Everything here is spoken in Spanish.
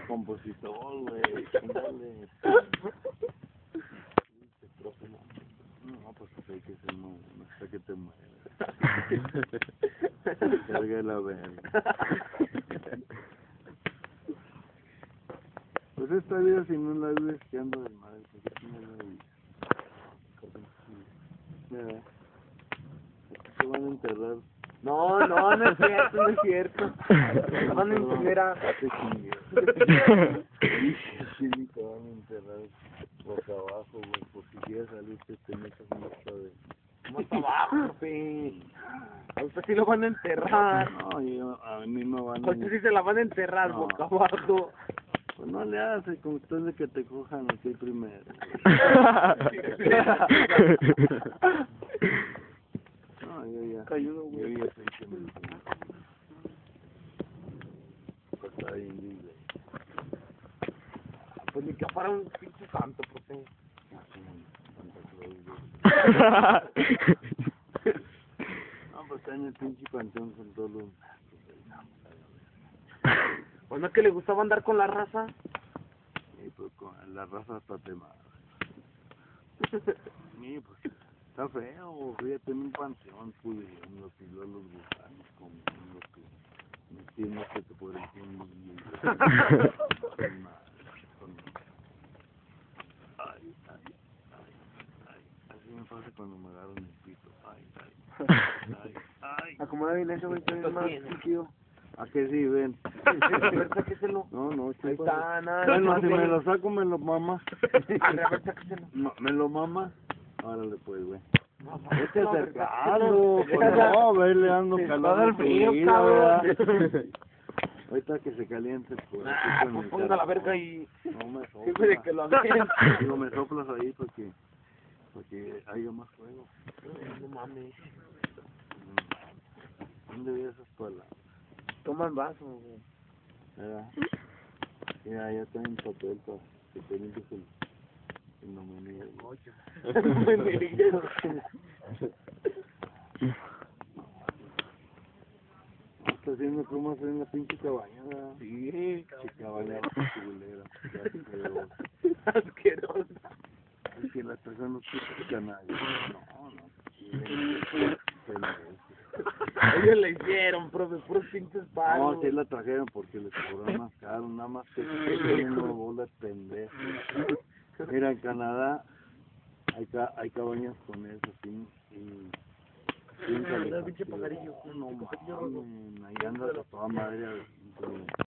Compositor, güey. Ándale. No, pues hay que ser no sé que te mueves. Carga la verga. Pues esta vida si no la vives que ando de madre, porque si no la vives. Mira, se van a enterrar. No es cierto, no es cierto. Van a incinerar. Sí, te van a enterrar boca abajo, güey, por si quieres salir que te metas mucho de... Más abajo, profe. A usted sí lo van a enterrar. No, a mí me van A usted sí se la van a enterrar, No. boca abajo. Pues no le hace, con usted de que te cojan aquí primero. No, yo ya. Cayudo, Yo güey. ya sé que me está bien libre. Pues ni que fuera un pinche santo, profe. No, pues está en el pinche panteón con todos los... ¿O no es que le gustaba andar con la raza? Sí, pues con la raza está temada. Sí, pues está feo, fíjate en un panteón, pude en los que los gusanos, como en los que metiéndote por el fondo y ay, así me pasa cuando me agarran el pito, ay. Acomoda bien eso, güey, que es más chiquillo. ¿A que sí, ven? A ver, sáqueselo. No, Ahí está, nada. bueno, si me lo saco, me lo mama. A ver, sáqueselo. No, ¿me lo mama? Órale pues, güey. No, Este no, acercado, pues no, verle ando va a calando dar tu frío, vida, cabrón. ¿verdad? Ahorita que se caliente, pues. aquí con Pues mi ponga cara. la verga y... No me Sirve de que sopla. lo hagan. Digo, me soplas ahí porque haya más fuego. No mames. ¿Dónde vi esas palabras? Toma el vaso, güey. ¿Verdad? Ya está en papel para que te limpies el nomenillo. Está haciendo como hacer en la pinche cabaña, ¿verdad? Sí, Cabaña culera. asquerosa. Es que las personas que nadie. No. Ellos le hicieron, profe, puros pinches palos. No, sí la trajeron porque les cobraron más caro, nada más que una bola de pendejo. Mira, en Canadá hay cabañas con eso, sin Mira, pinche pajarillo. No, mames, ahí anda a toda madre.